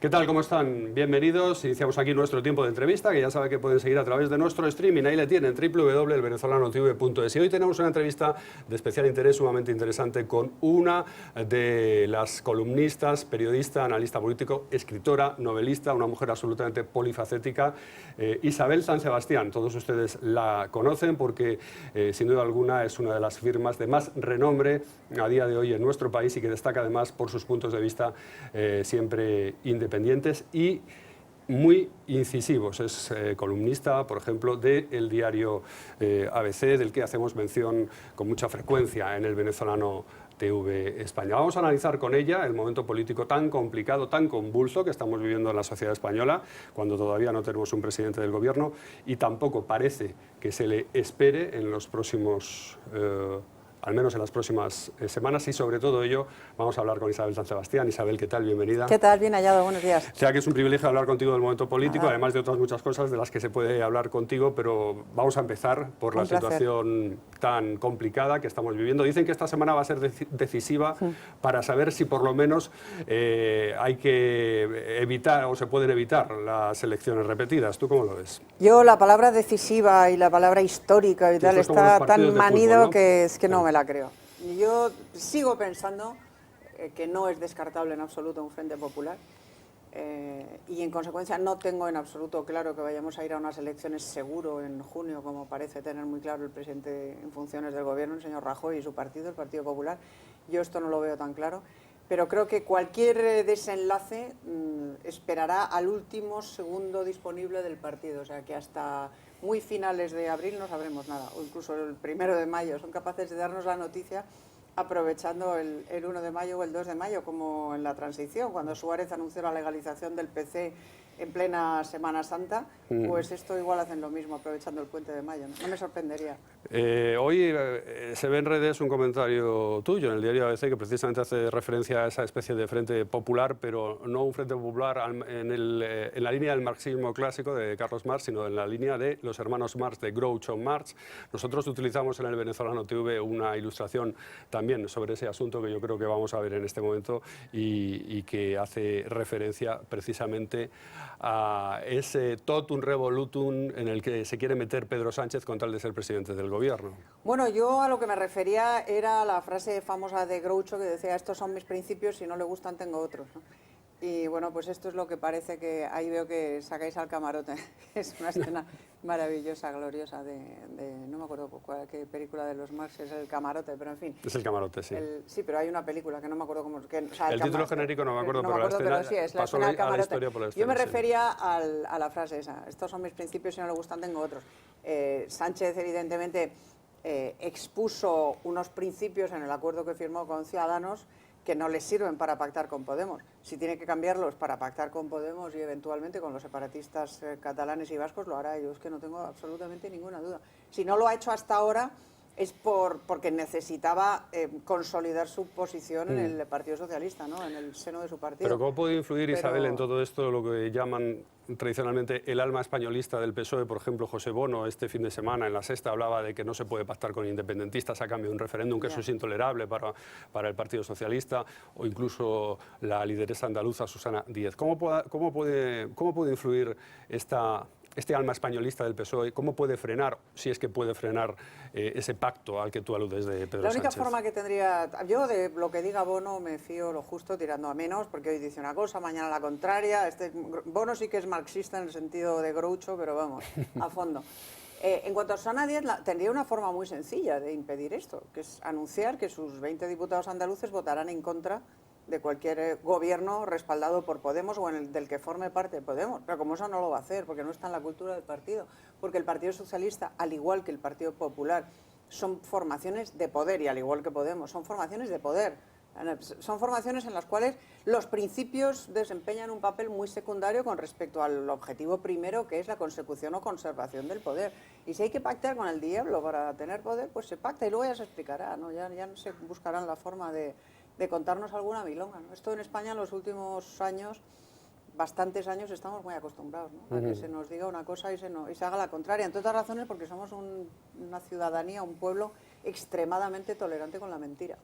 ¿Qué tal? ¿Cómo están? Bienvenidos. Iniciamos aquí nuestro tiempo de entrevista, que ya saben que pueden seguir a través de nuestro streaming. Ahí le tienen, www.elvenezolanotv.es. Y hoy tenemos una entrevista de especial interés, sumamente interesante, con una de las columnistas, periodista, analista político, escritora, novelista, una mujer absolutamente polifacética, Isabel San Sebastián. Todos ustedes la conocen porque, sin duda alguna, es una de las firmas de más renombre a día de hoy en nuestro país y que destaca además por sus puntos de vista siempre independientes y muy incisivos. Es columnista, por ejemplo, del diario ABC, del que hacemos mención con mucha frecuencia en El Venezolano TV España. Vamos a analizar con ella el momento político tan complicado, tan convulso que estamos viviendo en la sociedad española, cuando todavía no tenemos un presidente del gobierno y tampoco parece que se le espere en los próximos al menos en las próximas semanas, y sobre todo ello vamos a hablar con Isabel San Sebastián. Isabel, ¿qué tal? Bienvenida. ¿Qué tal? Bien hallado, buenos días. O sea que es un privilegio hablar contigo del momento político, además de otras muchas cosas de las que se puede hablar contigo, pero vamos a empezar por la situación tan complicada que estamos viviendo. Dicen que esta semana va a ser decisiva para saber si por lo menos hay que evitar o se pueden evitar las elecciones repetidas. ¿Tú cómo lo ves? Yo la palabra decisiva y la palabra histórica y tal está tan manido, ¿no? Que es que no me la creo. Yo sigo pensando que no es descartable en absoluto un Frente Popular y en consecuencia no tengo en absoluto claro que vayamos a ir a unas elecciones seguro en junio, como parece tener muy claro el presidente en funciones del gobierno, el señor Rajoy, y su partido, el Partido Popular. Yo esto no lo veo tan claro, pero creo que cualquier desenlace esperará al último segundo disponible del partido, o sea que hasta muy finales de abril no sabremos nada, o incluso el 1 de mayo, son capaces de darnos la noticia aprovechando el 1 de mayo o el 2 de mayo, como en la transición, cuando Suárez anunció la legalización del PC en plena Semana Santa, pues esto igual hacen lo mismo aprovechando el puente de mayo, no me sorprendería. Hoy se ve en redes un comentario tuyo en el diario ABC que precisamente hace referencia a esa especie de Frente Popular, pero no un Frente Popular en la línea del marxismo clásico de Carlos Marx, sino en la línea de los hermanos Marx, de Groucho Marx. Nosotros utilizamos en El Venezolano TV una ilustración también sobre ese asunto que yo creo que vamos a ver en este momento y que hace referencia precisamente a ese totum revolutum en el que se quiere meter Pedro Sánchez con tal de ser presidente del gobierno. Bueno, yo a lo que me refería era la frase famosa de Groucho que decía: estos son mis principios, si no le gustan tengo otros, ¿no? Y bueno, pues esto es lo que parece que ahí veo que sacáis al camarote. Es una escena maravillosa, gloriosa no me acuerdo qué película de los Marx es El Camarote, pero en fin. Es El Camarote, sí. Sí, pero hay una película que no me acuerdo cómo... el título genérico no me acuerdo, pero la escena sí, es la pasó escena del a la camarote. historia por la escena. Yo me refería a la frase esa: estos son mis principios, si no le gustan tengo otros. Sánchez evidentemente expuso unos principios en el acuerdo que firmó con Ciudadanos que no les sirven para pactar con Podemos. Si tiene que cambiarlos para pactar con Podemos y eventualmente con los separatistas catalanes y vascos, lo hará. Yo es que no tengo absolutamente ninguna duda. Si no lo ha hecho hasta ahora es porque necesitaba consolidar su posición en el Partido Socialista, ¿no? En el seno de su partido. Pero ¿cómo puede influir, Isabel, en todo esto lo que llaman tradicionalmente el alma españolista del PSOE? Por ejemplo, José Bono este fin de semana en La Sexta hablaba de que no se puede pactar con independentistas a cambio de un referéndum, que eso es intolerable para el Partido Socialista, o incluso la lideresa andaluza Susana Díez. ¿Cómo puede influir este alma españolista del PSOE? ¿Cómo puede frenar, si es que puede frenar, ese pacto al que tú aludes de Pedro Sánchez? La única forma que tendría... Yo de lo que diga Bono me fío lo justo, tirando a menos, porque hoy dice una cosa, mañana la contraria. Bono sí que es marxista en el sentido de Groucho, pero vamos, a fondo. En cuanto a Susana Díez, tendría una forma muy sencilla de impedir esto, que es anunciar que sus 20 diputados andaluces votarán en contra de cualquier gobierno respaldado por Podemos o del que forme parte de Podemos. Pero como eso no lo va a hacer, porque no está en la cultura del partido, porque el Partido Socialista, al igual que el Partido Popular, son formaciones de poder, y al igual que Podemos, son formaciones de poder. Son formaciones en las cuales los principios desempeñan un papel muy secundario con respecto al objetivo primero, que es la consecución o conservación del poder. Y si hay que pactar con el diablo para tener poder, pues se pacta y luego ya se explicará, ¿no? Ya no se buscarán la forma de contarnos alguna milonga, ¿no? Esto en España en los últimos años, bastantes años, estamos muy acostumbrados, ¿no? A que se nos diga una cosa y se haga la contraria, entre otras razones porque somos una ciudadanía, un pueblo extremadamente tolerante con la mentira.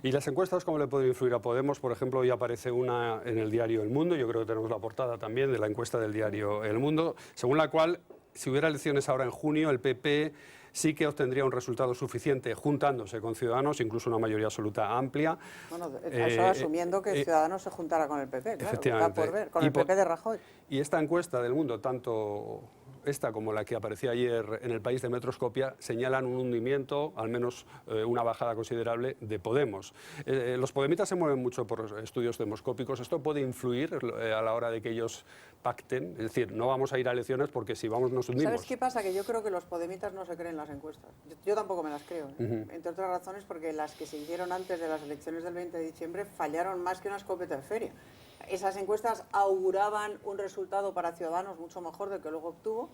¿Y las encuestas cómo le pueden influir a Podemos? Por ejemplo, hoy aparece una en el diario El Mundo, yo creo que tenemos la portada también de la encuesta del diario El Mundo, según la cual, si hubiera elecciones ahora en junio, el PP sí que obtendría un resultado suficiente juntándose con Ciudadanos, incluso una mayoría absoluta amplia. Bueno, eso asumiendo que Ciudadanos se juntara con el PP, claro, está por ver, con el PP de Rajoy. Y esta encuesta del Mundo, tanto esta como la que aparecía ayer en El País de Metroscopia, señalan un hundimiento, al menos una bajada considerable, de Podemos. Los podemitas se mueven mucho por estudios demoscópicos. ¿Esto puede influir a la hora de que ellos pacten? Es decir, no vamos a ir a elecciones porque si vamos nos hundimos. ¿Sabes qué pasa? Que yo creo que los podemitas no se creen las encuestas. Yo tampoco me las creo, entre otras razones porque las que se hicieron antes de las elecciones del 20 de diciembre fallaron más que una escopeta de feria. Esas encuestas auguraban un resultado para Ciudadanos mucho mejor del que luego obtuvo,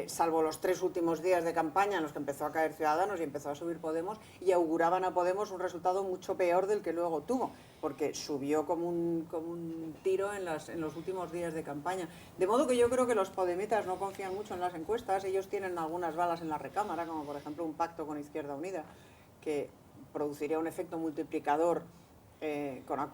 salvo los 3 últimos días de campaña en los que empezó a caer Ciudadanos y empezó a subir Podemos, y auguraban a Podemos un resultado mucho peor del que luego tuvo, porque subió como un tiro en los últimos días de campaña. De modo que yo creo que los podemitas no confían mucho en las encuestas. Ellos tienen algunas balas en la recámara, como por ejemplo un pacto con Izquierda Unida, que produciría un efecto multiplicador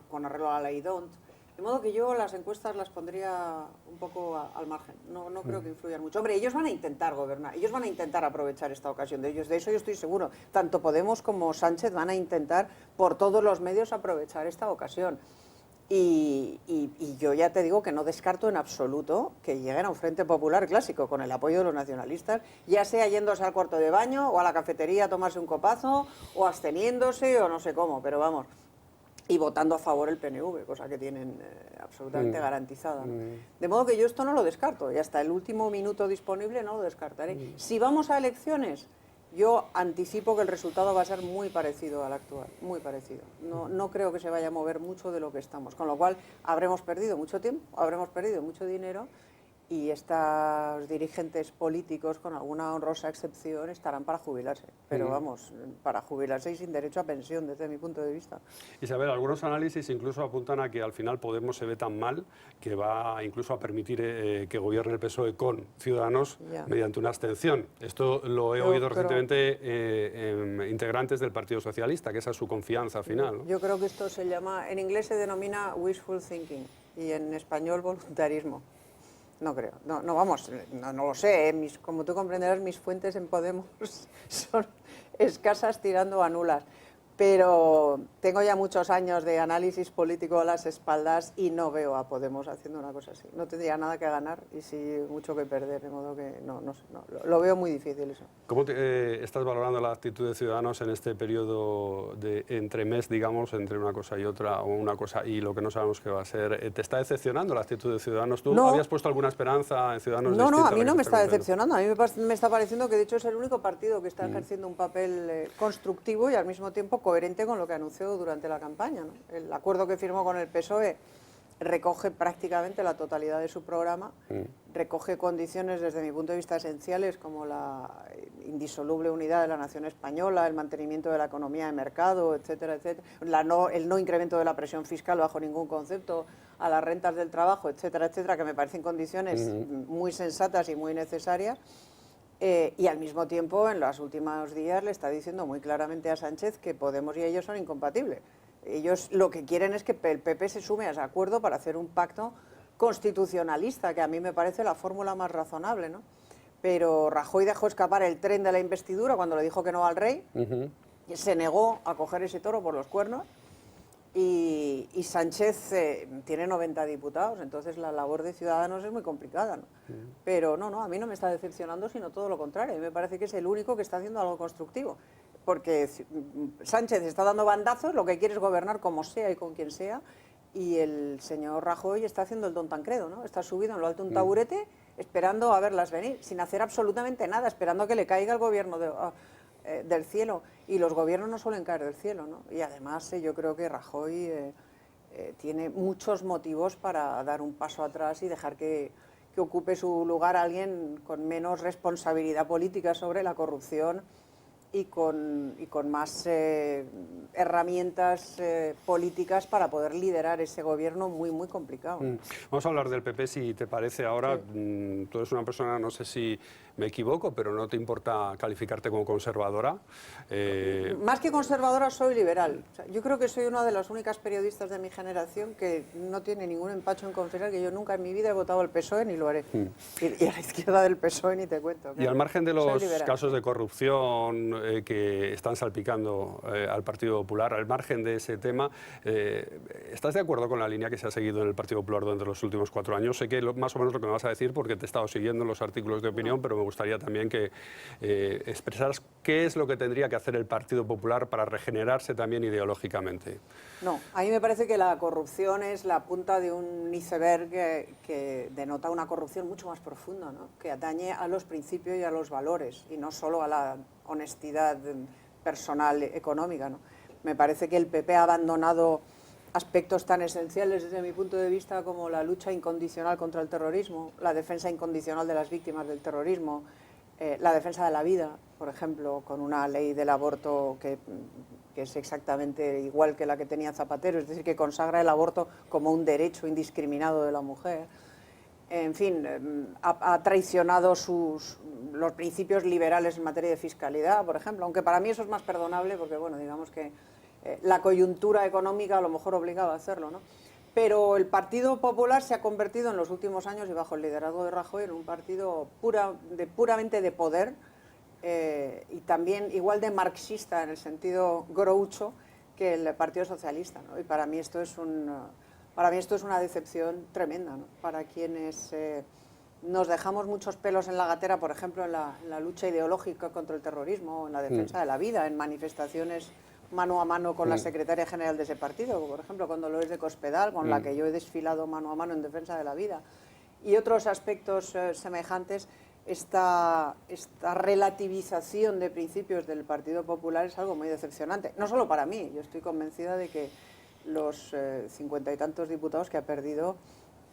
con arreglo a la ley D'Hondt. De modo que yo las encuestas las pondría un poco al margen, no creo que influyan mucho. Hombre, ellos van a intentar gobernar, ellos van a intentar aprovechar esta ocasión, de eso yo estoy seguro. Tanto Podemos como Sánchez van a intentar por todos los medios aprovechar esta ocasión. Y yo ya te digo que no descarto en absoluto que lleguen a un Frente Popular clásico con el apoyo de los nacionalistas, ya sea yéndose al cuarto de baño o a la cafetería a tomarse un copazo o absteniéndose o no sé cómo, pero vamos, y votando a favor el PNV, cosa que tienen absolutamente garantizada, ¿no? De modo que yo esto no lo descarto, y hasta el último minuto disponible no lo descartaré. Si vamos a elecciones, yo anticipo que el resultado va a ser muy parecido al actual, muy parecido. No creo que se vaya a mover mucho de lo que estamos, con lo cual habremos perdido mucho tiempo, habremos perdido mucho dinero, y estos dirigentes políticos, con alguna honrosa excepción, estarán para jubilarse. Pero vamos, para jubilarse y sin derecho a pensión, desde mi punto de vista. Isabel, algunos análisis incluso apuntan a que al final Podemos se ve tan mal que va incluso a permitir que gobierne el PSOE con Ciudadanos mediante una abstención. Esto lo he oído recientemente integrantes del Partido Socialista, que esa es su confianza final, ¿no? Yo creo que esto se llama, en inglés se denomina wishful thinking y en español voluntarismo. No creo, no vamos, no lo sé, como tú comprenderás, mis fuentes en Podemos son escasas tirando a nulas, pero tengo ya muchos años de análisis político a las espaldas y no veo a Podemos haciendo una cosa así. No tendría nada que ganar y sí mucho que perder, de modo que no lo veo muy difícil eso. ¿Cómo estás valorando la actitud de Ciudadanos en este periodo de entremés, digamos, entre una cosa y otra, o una cosa y lo que no sabemos qué va a ser? ¿Te está decepcionando la actitud de Ciudadanos? ¿Tú habías puesto alguna esperanza en Ciudadanos? No, a mí no me está decepcionando. A mí me está pareciendo que de hecho es el único partido que está ejerciendo un papel constructivo y al mismo tiempo coherente con lo que anunció durante la campaña, ¿no? El acuerdo que firmó con el PSOE recoge prácticamente la totalidad de su programa, recoge condiciones desde mi punto de vista esenciales como la indisoluble unidad de la nación española, el mantenimiento de la economía de mercado, etcétera, etcétera, el no incremento de la presión fiscal bajo ningún concepto a las rentas del trabajo, etcétera, etcétera, que me parecen condiciones muy sensatas y muy necesarias. Y al mismo tiempo, en los últimos días, le está diciendo muy claramente a Sánchez que Podemos y ellos son incompatibles. Ellos lo que quieren es que el PP se sume a ese acuerdo para hacer un pacto constitucionalista, que a mí me parece la fórmula más razonable, ¿no? Pero Rajoy dejó escapar el tren de la investidura cuando le dijo que no al rey, y se negó a coger ese toro por los cuernos. Y Sánchez tiene 90 diputados, entonces la labor de Ciudadanos es muy complicada, ¿no? Pero a mí no me está decepcionando, sino todo lo contrario. A mí me parece que es el único que está haciendo algo constructivo, porque Sánchez está dando bandazos, lo que quiere es gobernar como sea y con quien sea, y el señor Rajoy está haciendo el don Tancredo, ¿no? Está subido en lo alto de un taburete, esperando a verlas venir, sin hacer absolutamente nada, esperando a que le caiga el gobierno del cielo, y los gobiernos no suelen caer del cielo, ¿no? Y además yo creo que Rajoy tiene muchos motivos para dar un paso atrás y dejar que ocupe su lugar alguien con menos responsabilidad política sobre la corrupción y con más herramientas políticas para poder liderar ese gobierno muy, muy complicado. Vamos a hablar del PP, si te parece ahora. Sí. Tú eres una persona, no sé si me equivoco, pero ¿no te importa calificarte como conservadora? Más que conservadora, soy liberal. O sea, yo creo que soy una de las únicas periodistas de mi generación que no tiene ningún empacho en confesar que yo nunca en mi vida he votado al PSOE ni lo haré. Y a la izquierda del PSOE ni te cuento. Y al margen de los casos de corrupción que están salpicando al Partido Popular, al margen de ese tema, ¿estás de acuerdo con la línea que se ha seguido en el Partido Popular durante los últimos 4 años? Sé que más o menos lo que me vas a decir porque te he estado siguiendo en los artículos de opinión, pero me gustaría también que expresaras qué es lo que tendría que hacer el Partido Popular para regenerarse también ideológicamente. No, a mí me parece que la corrupción es la punta de un iceberg que denota una corrupción mucho más profunda, ¿no? Que atañe a los principios y a los valores y no solo a la honestidad personal económica, ¿no? Me parece que el PP ha abandonado aspectos tan esenciales desde mi punto de vista como la lucha incondicional contra el terrorismo, la defensa incondicional de las víctimas del terrorismo, la defensa de la vida, por ejemplo, con una ley del aborto que es exactamente igual que la que tenía Zapatero, es decir, que consagra el aborto como un derecho indiscriminado de la mujer. En fin, ha traicionado los principios liberales en materia de fiscalidad, por ejemplo, aunque para mí eso es más perdonable porque, bueno, digamos que la coyuntura económica a lo mejor obligaba a hacerlo, ¿no? Pero el Partido Popular se ha convertido en los últimos años y bajo el liderazgo de Rajoy en un partido puramente de poder y también igual de marxista en el sentido groucho que el Partido Socialista, ¿no? Y para mí esto es una decepción tremenda, ¿no? Para quienes nos dejamos muchos pelos en la gatera, por ejemplo, en la lucha ideológica contra el terrorismo, en la defensa de la vida, en manifestaciones mano a mano con la secretaria general de ese partido, por ejemplo, con Dolores de Cospedal, con la que yo he desfilado mano a mano en defensa de la vida, y otros aspectos semejantes. Esta relativización de principios del Partido Popular es algo muy decepcionante, no solo para mí, yo estoy convencida de que los 50 y tantos diputados que ha perdido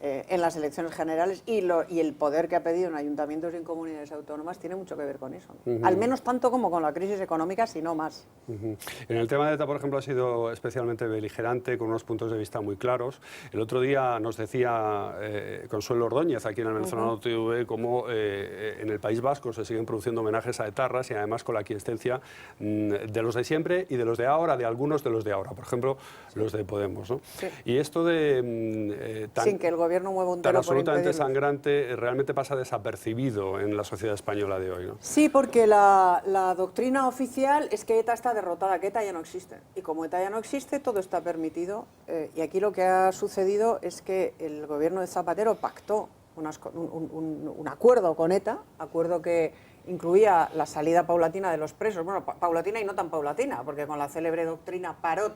en las elecciones generales y el poder que ha pedido en ayuntamientos y en comunidades autónomas tiene mucho que ver con eso, ¿no? Al menos tanto como con la crisis económica, si no más. En el tema de ETA, por ejemplo, ha sido especialmente beligerante, con unos puntos de vista muy claros. El otro día nos decía Consuelo Ordóñez, aquí en el Venezolano TV, cómo en el País Vasco se siguen produciendo homenajes a etarras y además con la aquiescencia de los de siempre y de los de ahora, de algunos de los de ahora, por ejemplo, los de Podemos, ¿no? Sí. Y esto de sin que el gobierno mueva un tan dedo por absolutamente impedirlo. sangrante realmente pasa desapercibido en la sociedad española de hoy, ¿no? Sí, porque la doctrina oficial es que ETA está derrotada, que ETA ya no existe. Y como ETA ya no existe, todo está permitido. Y aquí lo que ha sucedido es que el gobierno de Zapatero pactó un acuerdo con ETA, acuerdo que incluía la salida paulatina de los presos. Bueno, paulatina y no tan paulatina, porque con la célebre doctrina Parot,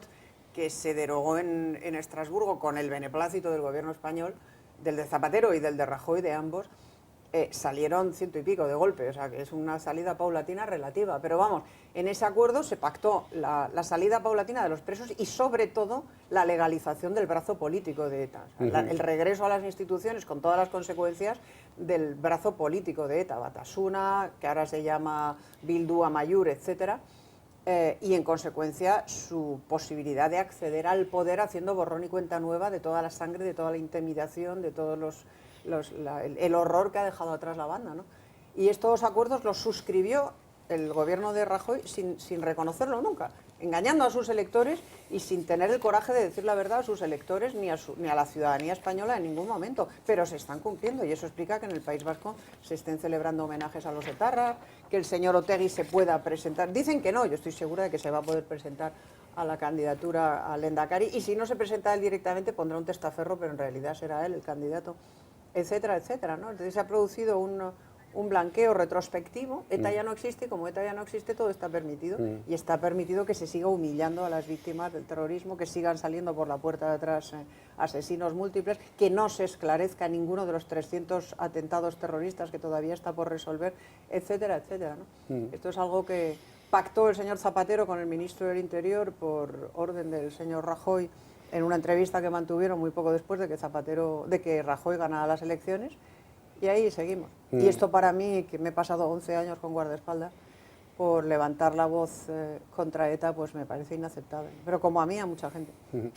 que se derogó en Estrasburgo con el beneplácito del gobierno español, del de Zapatero y del de Rajoy, de ambos, salieron 100 y pico de golpe, o sea que es una salida paulatina relativa. Pero vamos, en ese acuerdo se pactó la salida paulatina de los presos y sobre todo la legalización del brazo político de ETA. O sea, el regreso a las instituciones con todas las consecuencias del brazo político de ETA, Batasuna, que ahora se llama Bildu, Amaiur, etcétera. Y en consecuencia su posibilidad de acceder al poder haciendo borrón y cuenta nueva de toda la sangre, de toda la intimidación, de todos el horror que ha dejado atrás la banda, ¿no? Y estos acuerdos los suscribió el gobierno de Rajoy sin reconocerlo nunca, engañando a sus electores y sin tener el coraje de decir la verdad a sus electores ni a la ciudadanía española en ningún momento, pero se están cumpliendo y eso explica que en el País Vasco se estén celebrando homenajes a los etarras, que el señor Otegi se pueda presentar. Dicen que no, yo estoy segura de que se va a poder presentar a la candidatura al Lehendakari y si no se presenta él directamente pondrá un testaferro, pero en realidad será él el candidato, etcétera, etcétera, ¿no? Entonces se ha producido un blanqueo retrospectivo. ETA ya no existe y como ETA ya no existe todo está permitido y está permitido que se siga humillando a las víctimas del terrorismo, que sigan saliendo por la puerta de atrás asesinos múltiples, que no se esclarezca ninguno de los 300 atentados terroristas que todavía está por resolver, etcétera, etcétera, ¿no? Esto es algo que pactó el señor Zapatero con el ministro del Interior por orden del señor Rajoy en una entrevista que mantuvieron muy poco después de que Rajoy ganara las elecciones. Y ahí seguimos. Y esto para mí, que me he pasado 11 años con guardaespaldas, por levantar la voz contra ETA, pues me parece inaceptable. Pero como a mí, a mucha gente.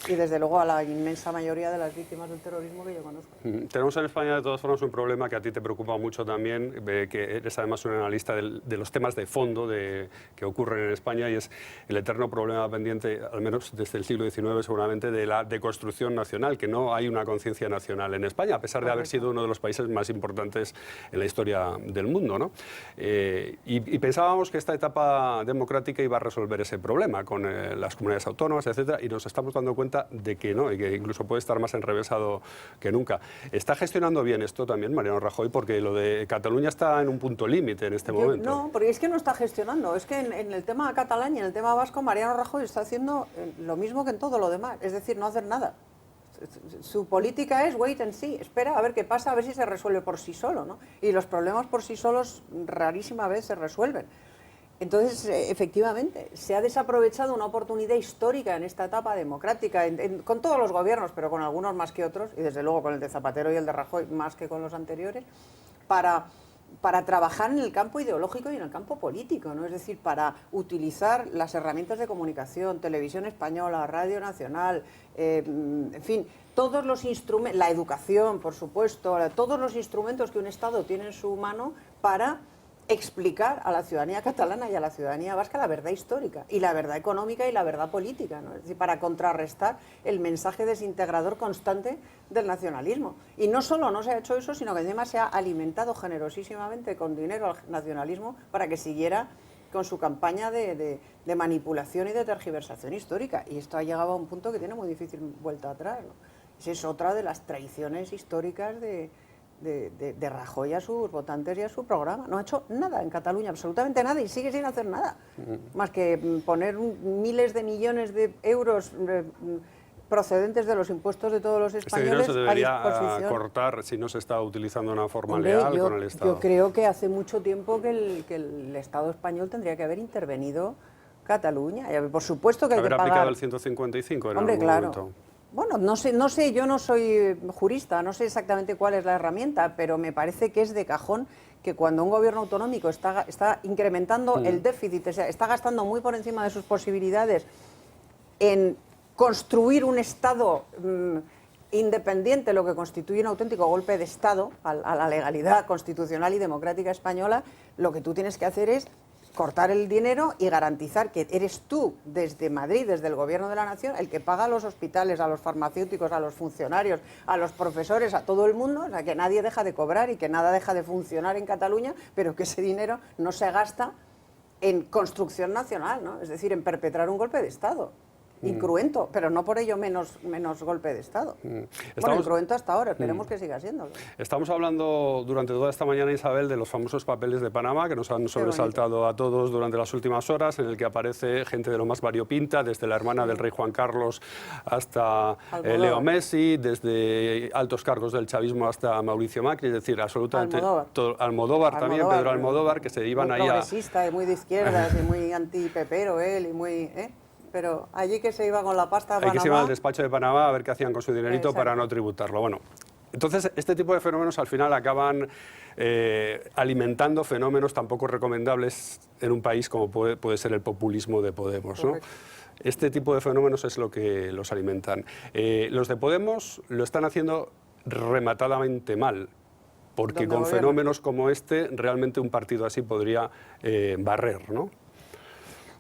Y desde luego a la inmensa mayoría de las víctimas del terrorismo que yo conozco. Tenemos en España, de todas formas, un problema que a ti te preocupa mucho también, que eres además un analista de los temas de fondo que ocurren en España, y es el eterno problema pendiente, al menos desde el siglo XIX seguramente, de la deconstrucción nacional, que no hay una conciencia nacional en España, a pesar de haber sido uno de los países más importantes en la historia del mundo, ¿no? Y pensábamos que esta etapa democrática iba a resolver ese problema con las comunidades autónomas, etcétera, y nos estamos dando cuenta de que no, y que incluso puede estar más enrevesado que nunca. ¿Está gestionando bien esto también Mariano Rajoy? Porque lo de Cataluña está en un punto límite en este momento. No, porque es que no está gestionando. Es que en el tema catalán y en el tema vasco, Mariano Rajoy está haciendo lo mismo que en todo lo demás, es decir, no hacer nada. Su política es wait and see, espera a ver qué pasa, a ver si se resuelve por sí solo, ¿no? Y los problemas por sí solos rarísima vez se resuelven. Entonces, efectivamente, se ha desaprovechado una oportunidad histórica en esta etapa democrática, con todos los gobiernos, pero con algunos más que otros, y desde luego con el de Zapatero y el de Rajoy más que con los anteriores, para trabajar en el campo ideológico y en el campo político, ¿no? Es decir, para utilizar las herramientas de comunicación, Televisión Española, Radio Nacional, en fin, todos los instrumentos, la educación, por supuesto, todos los instrumentos que un Estado tiene en su mano para explicar a la ciudadanía catalana y a la ciudadanía vasca la verdad histórica y la verdad económica y la verdad política, ¿no? Es decir, para contrarrestar el mensaje desintegrador constante del nacionalismo. Y no solo no se ha hecho eso, sino que encima se ha alimentado generosísimamente con dinero al nacionalismo para que siguiera con su campaña de manipulación y de tergiversación histórica. Y esto ha llegado a un punto que tiene muy difícil vuelta atrás, ¿no? Esa es otra de las traiciones históricas de Rajoy a sus votantes y a su programa. No ha hecho nada en Cataluña, absolutamente nada, y sigue sin hacer nada. Más que poner miles de millones de euros procedentes de los impuestos de todos los españoles se debería a disposición. cortar si no se está utilizando de una forma Hombre, leal con el Estado. Yo creo que hace mucho tiempo que el Estado español tendría que haber intervenido Cataluña. Por supuesto que hay que pagar... Haber aplicado el 155 en Hombre, algún claro. momento. Bueno, no sé, yo no soy jurista, no sé exactamente cuál es la herramienta, pero me parece que es de cajón que cuando un gobierno autonómico está incrementando el déficit, o sea, está gastando muy por encima de sus posibilidades en construir un Estado independiente, lo que constituye un auténtico golpe de Estado a la legalidad constitucional y democrática española, lo que tú tienes que hacer es cortar el dinero y garantizar que eres tú, desde Madrid, desde el Gobierno de la Nación, el que paga a los hospitales, a los farmacéuticos, a los funcionarios, a los profesores, a todo el mundo, o sea, que nadie deja de cobrar y que nada deja de funcionar en Cataluña, pero que ese dinero no se gasta en construcción nacional, ¿no? Es decir, en perpetrar un golpe de Estado. Incruento, pero no por ello menos golpe de Estado. Bueno, incruento hasta ahora, esperemos que siga siéndolo. Estamos hablando durante toda esta mañana, Isabel, de los famosos papeles de Panamá que nos han sobresaltado a todos durante las últimas horas, en el que aparece gente de lo más variopinta, desde la hermana del rey Juan Carlos hasta Leo Messi, desde altos cargos del chavismo hasta Mauricio Macri, es decir, absolutamente todo. Almodóvar también, Pedro Almodóvar, que se iban ahí a... Muy progresista y muy de izquierdas y muy antipepero él y muy... Pero allí que se iba con la pasta a Panamá... Hay que se iba al despacho de Panamá a ver qué hacían con su dinerito para no tributarlo. Bueno, entonces este tipo de fenómenos al final acaban alimentando fenómenos tan poco recomendables en un país como puede ser el populismo de Podemos, ¿no? Este tipo de fenómenos es lo que los alimentan. Los de Podemos lo están haciendo rematadamente mal, porque con fenómenos como este realmente un partido así podría barrer, ¿no?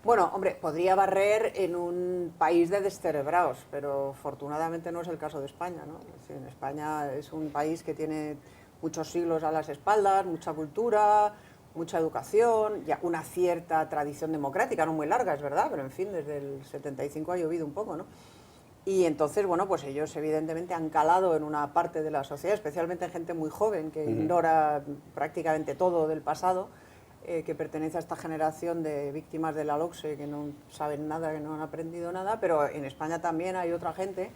Bueno, hombre, podría barrer en un país de descerebrados, pero afortunadamente no es el caso de España, ¿no? Es decir, en España es un país que tiene muchos siglos a las espaldas, mucha cultura, mucha educación, ya una cierta tradición democrática, no muy larga, es verdad, pero en fin, desde el 75 ha llovido un poco, ¿no? Y entonces, bueno, pues ellos evidentemente han calado en una parte de la sociedad, especialmente en gente muy joven que ignora prácticamente todo del pasado, que pertenece a esta generación de víctimas de la LOCSE que no saben nada, que no han aprendido nada, pero en España también hay otra gente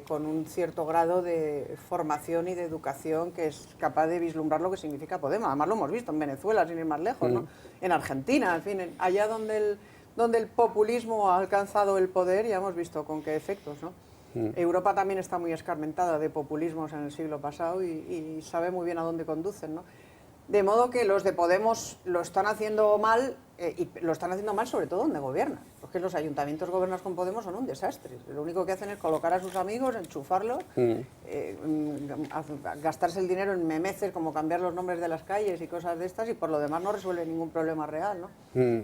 con un cierto grado de formación y de educación que es capaz de vislumbrar lo que significa Podemos. Además lo hemos visto en Venezuela, sin ir más lejos, ¿no? En Argentina, en fin, allá donde el populismo ha alcanzado el poder, ya hemos visto con qué efectos, ¿no? Europa también está muy escarmentada de populismos en el siglo pasado y sabe muy bien a dónde conducen, ¿no? De modo que los de Podemos lo están haciendo mal, y lo están haciendo mal sobre todo donde gobiernan. Porque los ayuntamientos gobernados con Podemos son un desastre. Lo único que hacen es colocar a sus amigos, enchufarlos, gastarse el dinero en memeces como cambiar los nombres de las calles y cosas de estas, y por lo demás no resuelve ningún problema real, ¿no?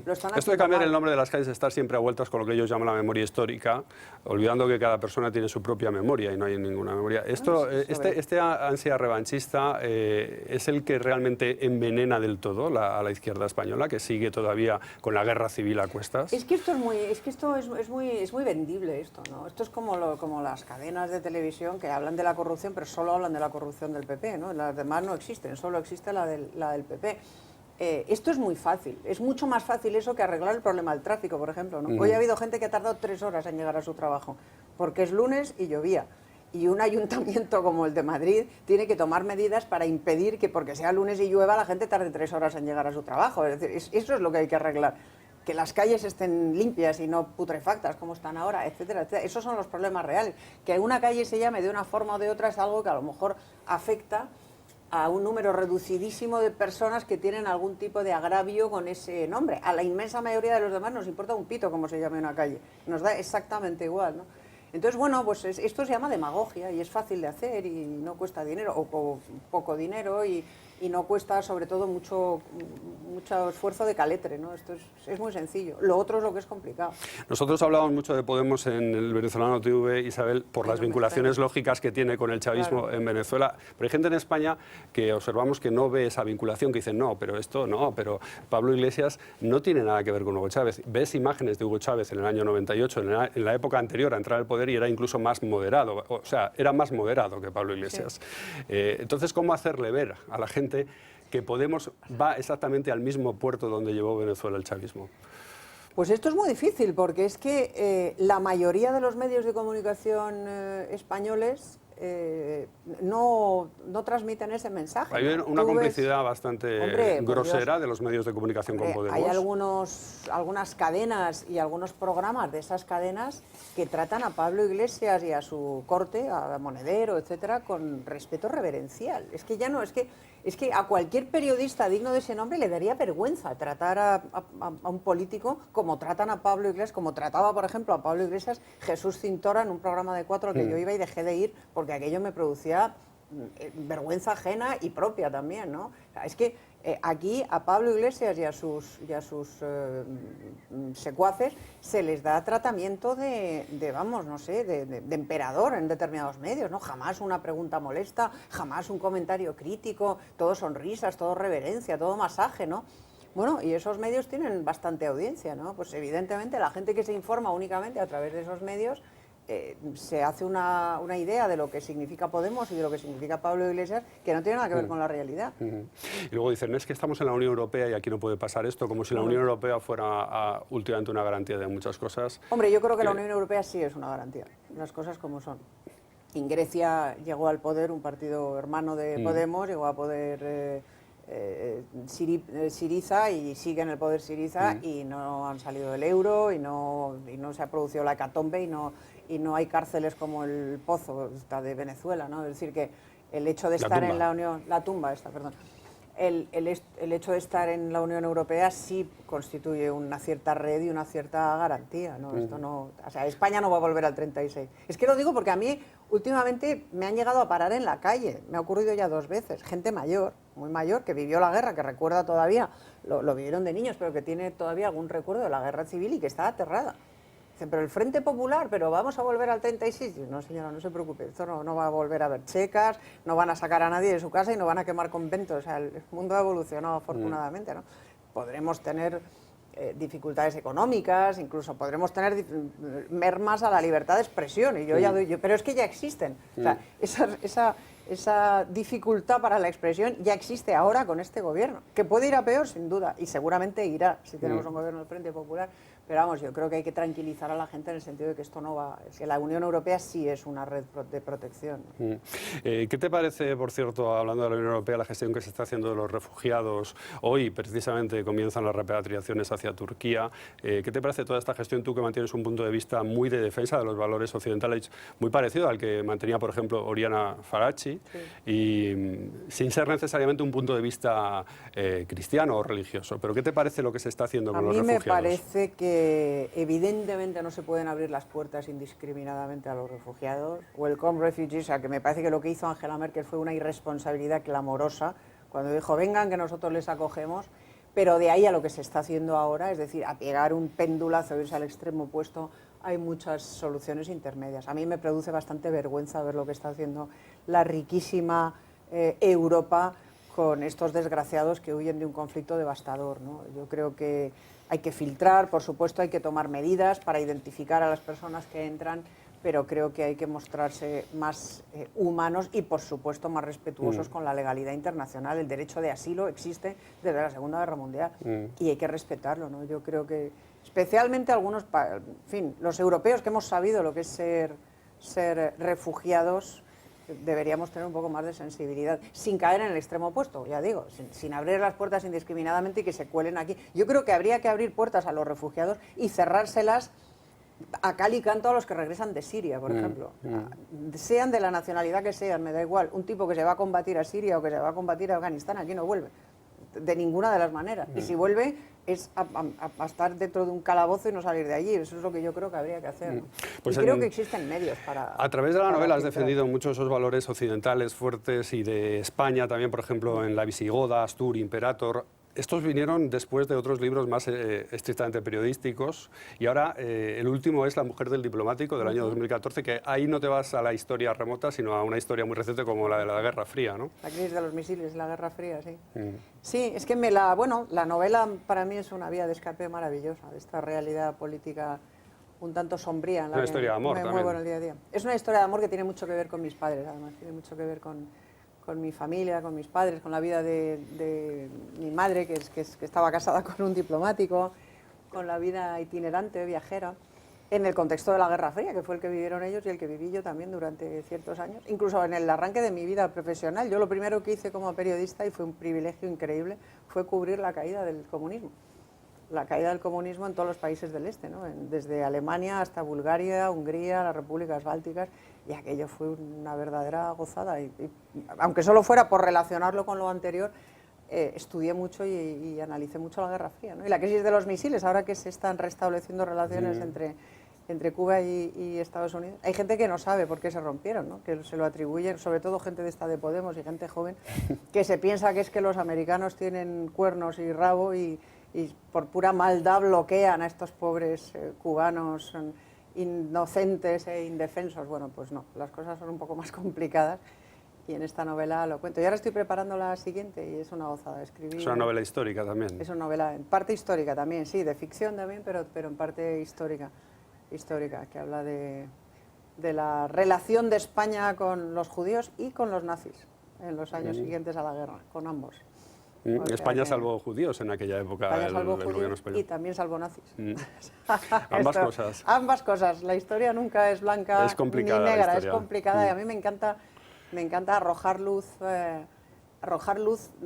Lo están Esto de cambiar mal. el nombre de las calles es estar siempre a vueltas con lo que ellos llaman la memoria histórica, olvidando que cada persona tiene su propia memoria y no hay ninguna memoria. Esto, este ansia revanchista es el que realmente envenena del todo a la izquierda española, que sigue todavía con la guerra civil a cuestas. Es que esto es muy vendible esto, ¿no? Esto es como las cadenas de televisión que hablan de la corrupción, pero solo hablan de la corrupción del PP, ¿no? Las demás no existen, solo existe la del PP. Esto es muy fácil, es mucho más fácil eso que arreglar el problema del tráfico, por ejemplo, ¿no? Hoy ha habido gente que ha tardado 3 horas en llegar a su trabajo, porque es lunes y llovía. Y un ayuntamiento como el de Madrid tiene que tomar medidas para impedir que, porque sea lunes y llueva, la gente tarde 3 horas en llegar a su trabajo. Es decir, eso es lo que hay que arreglar. Que las calles estén limpias y no putrefactas como están ahora, etcétera, etcétera. Esos son los problemas reales. Que una calle se llame de una forma o de otra es algo que a lo mejor afecta a un número reducidísimo de personas que tienen algún tipo de agravio con ese nombre. A la inmensa mayoría de los demás nos importa un pito cómo se llame una calle. Nos da exactamente igual, ¿no? Entonces, bueno, pues esto se llama demagogia y es fácil de hacer y no cuesta dinero, o poco dinero, y no cuesta sobre todo mucho esfuerzo de caletre, ¿no? Esto es muy sencillo. Lo otro es lo que es complicado. Nosotros hablamos mucho de Podemos en el Venezolano TV, Isabel, por las vinculaciones lógicas que tiene con el chavismo en Venezuela. Pero hay gente en España que observamos que no ve esa vinculación, que dicen, no, pero Pablo Iglesias no tiene nada que ver con Hugo Chávez. Ves imágenes de Hugo Chávez en el año 98, en la época anterior a entrar al poder, y era incluso más moderado, o sea, era más moderado que Pablo Iglesias. Sí. Entonces, ¿cómo hacerle ver a la gente que Podemos va exactamente al mismo puerto donde llevó Venezuela el chavismo? Pues esto es muy difícil, porque es que la mayoría de los medios de comunicación españoles no transmiten ese mensaje. Hay una complicidad bastante grosera de los medios de comunicación con Podemos. Hay algunas cadenas y algunos programas de esas cadenas que tratan a Pablo Iglesias y a su corte, a Monedero, etcétera, con respeto reverencial. Es que ya no, es que a cualquier periodista digno de ese nombre le daría vergüenza tratar a un político como tratan a Pablo Iglesias, como trataba, por ejemplo, a Pablo Iglesias Jesús Cintora en un programa de 4 al que yo iba y dejé de ir porque aquello me producía vergüenza ajena y propia también, ¿no? O sea, es que aquí a Pablo Iglesias y a sus secuaces se les da tratamiento de emperador en determinados medios, ¿no? Jamás una pregunta molesta, jamás un comentario crítico, todo sonrisas, todo reverencia, todo masaje, ¿no? Bueno, y esos medios tienen bastante audiencia, ¿no? Pues evidentemente la gente que se informa únicamente a través de esos medios se hace una idea de lo que significa Podemos y de lo que significa Pablo Iglesias, que no tiene nada que ver con la realidad. Y luego dicen, es que estamos en la Unión Europea y aquí no puede pasar esto, como si la Unión Europea fuera últimamente una garantía de muchas cosas. Hombre, yo creo que la Unión Europea sí es una garantía, las cosas como son. En Grecia llegó al poder un partido hermano de Podemos, llegó a poder Syriza, y sigue en el poder Syriza, y no han salido del euro, y no se ha producido la hecatombe, y no hay cárceles como el Pozo de Venezuela, ¿no? Es decir, que el hecho de estar en la Unión... La tumba esta, perdón. El hecho de estar en la Unión Europea sí constituye una cierta red y una cierta garantía, ¿no? Esto no... O sea, España no va a volver al 36. Es que lo digo porque a mí últimamente me han llegado a parar en la calle. Me ha ocurrido ya 2 veces. Gente mayor, muy mayor, que vivió la guerra, que recuerda todavía, lo vivieron de niños, pero que tiene todavía algún recuerdo de la guerra civil y que está aterrada. Dicen, pero el Frente Popular, pero vamos a volver al 36. Y no, señora, no se preocupe, esto no va a volver a haber checas, no van a sacar a nadie de su casa y no van a quemar conventos. O sea, el mundo ha evolucionado afortunadamente, ¿no? Podremos tener dificultades económicas, incluso podremos tener mermas a la libertad de expresión. Y pero es que ya existen. O sea, esa dificultad para la expresión ya existe ahora con este gobierno, que puede ir a peor sin duda, y seguramente irá si tenemos un gobierno del Frente Popular, Pero vamos, yo creo que hay que tranquilizar a la gente en el sentido de que esto no va, es que la Unión Europea sí es una red de protección. ¿Qué te parece, por cierto, hablando de la Unión Europea, la gestión que se está haciendo de los refugiados? Hoy, precisamente, comienzan las repatriaciones hacia Turquía. ¿Qué te parece toda esta gestión? Tú que mantienes un punto de vista muy de defensa de los valores occidentales, muy parecido al que mantenía, por ejemplo, Oriana Faraci, y sin ser necesariamente un punto de vista cristiano o religioso. Pero ¿qué te parece lo que se está haciendo con los refugiados? A mí me parece que evidentemente no se pueden abrir las puertas indiscriminadamente a los refugiados. Welcome refugees, o sea, que me parece que lo que hizo Angela Merkel fue una irresponsabilidad clamorosa cuando dijo vengan que nosotros les acogemos, pero de ahí a lo que se está haciendo ahora, es decir, a pegar un pendulazo, irse al extremo opuesto, hay muchas soluciones intermedias. A mí me produce bastante vergüenza ver lo que está haciendo la riquísima Europa con estos desgraciados que huyen de un conflicto devastador, ¿no? Yo creo que hay que filtrar, por supuesto, hay que tomar medidas para identificar a las personas que entran, pero creo que hay que mostrarse más humanos y, por supuesto, más respetuosos con la legalidad internacional. El derecho de asilo existe desde la Segunda Guerra Mundial y hay que respetarlo, ¿no? Yo creo que, especialmente algunos, en fin, los europeos que hemos sabido lo que es ser refugiados, deberíamos tener un poco más de sensibilidad, sin caer en el extremo opuesto, ya digo, sin abrir las puertas indiscriminadamente y que se cuelen aquí. Yo creo que habría que abrir puertas a los refugiados y cerrárselas a cal y canto a los que regresan de Siria, por ejemplo. Sean de la nacionalidad que sean, me da igual. Un tipo que se va a combatir a Siria o que se va a combatir a Afganistán, aquí no vuelve. De ninguna de las maneras. Y si vuelve es a estar dentro de un calabozo y no salir de allí. Eso es lo que yo creo que habría que hacer, ¿no? Pues y creo que existen medios para... A través de la novela has defendido muchos esos valores occidentales fuertes y de España también, por ejemplo, en La Visigoda, Astur, Imperator. Estos vinieron después de otros libros más estrictamente periodísticos y ahora el último es La mujer del diplomático del año 2014, que ahí no te vas a la historia remota, sino a una historia muy reciente como la de la Guerra Fría, ¿no? La crisis de los misiles, la Guerra Fría, sí. Sí, es que la novela para mí es una vía de escape maravillosa de esta realidad política un tanto sombría en la una historia de amor me muevo en el día a día. Es una historia de amor que tiene mucho que ver con mis padres, además, tiene mucho que ver con mi familia, con mis padres, con la vida de mi madre, que estaba casada con un diplomático, con la vida itinerante, viajera, en el contexto de la Guerra Fría, que fue el que vivieron ellos y el que viví yo también durante ciertos años. Incluso en el arranque de mi vida profesional, yo lo primero que hice como periodista, y fue un privilegio increíble, fue cubrir la caída del comunismo. La caída del comunismo en todos los países del este, ¿no? Desde Alemania hasta Bulgaria, Hungría, las repúblicas bálticas, y aquello fue una verdadera gozada. Y aunque solo fuera por relacionarlo con lo anterior, estudié mucho y analicé mucho la Guerra Fría, ¿no? Y la crisis de los misiles, ahora que se están restableciendo relaciones entre Cuba y Estados Unidos, hay gente que no sabe por qué se rompieron, ¿no? Que se lo atribuyen, sobre todo gente de esta de Podemos y gente joven, que se piensa que es que los americanos tienen cuernos y rabo y por pura maldad bloquean a estos pobres cubanos inocentes e indefensos. Bueno, pues no, las cosas son un poco más complicadas y en esta novela lo cuento. Y ahora estoy preparando la siguiente y es una gozada escribir. Es una novela histórica también. Es una novela en parte histórica también, sí, de ficción también, pero en parte histórica, que habla de la relación de España con los judíos y con los nazis en los años siguientes a la guerra, con ambos. España salvó judíos en aquella época, España salvó el gobierno español. y también salvó nazis. Ambas cosas. Ambas cosas. La historia nunca es blanca ni negra, es complicada y a mí me encanta arrojar luz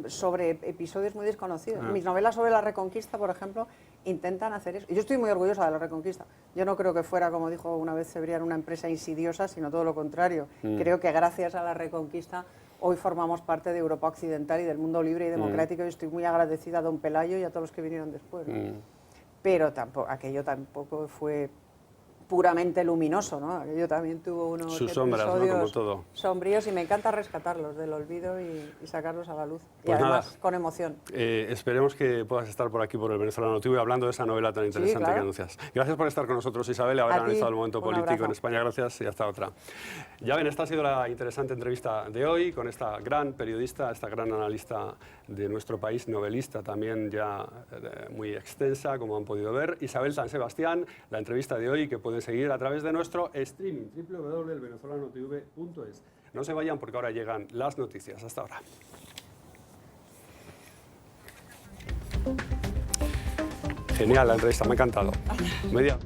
sobre episodios muy desconocidos. Mis novelas sobre la Reconquista, por ejemplo, intentan hacer eso. Y yo estoy muy orgullosa de la Reconquista. Yo no creo que fuera, como dijo una vez Cebrián, una empresa insidiosa, sino todo lo contrario. Creo que gracias a la Reconquista hoy formamos parte de Europa Occidental y del mundo libre y democrático y estoy muy agradecida a don Pelayo y a todos los que vinieron después, ¿no? Pero aquello tampoco fue puramente luminoso, ¿no? Aquello también tuvo unos sus sombras, ¿no? Como todo. Sombríos y me encanta rescatarlos del olvido y sacarlos a la luz. Pues y además nada, con emoción. Esperemos que puedas estar por aquí, por el Venezolano TV, hablando de esa novela tan interesante que anuncias. Gracias por estar con nosotros, Isabel, y haber analizado el momento político en España. Gracias y hasta otra. Ya ven, esta ha sido la interesante entrevista de hoy con esta gran periodista, esta gran analista de nuestro país, novelista también ya muy extensa, como han podido ver, Isabel San Sebastián. La entrevista de hoy que pueden seguir a través de nuestro streaming, www.elvenezolanotv.es. No se vayan porque ahora llegan las noticias. Hasta ahora. Genial la entrevista, me ha encantado. Media.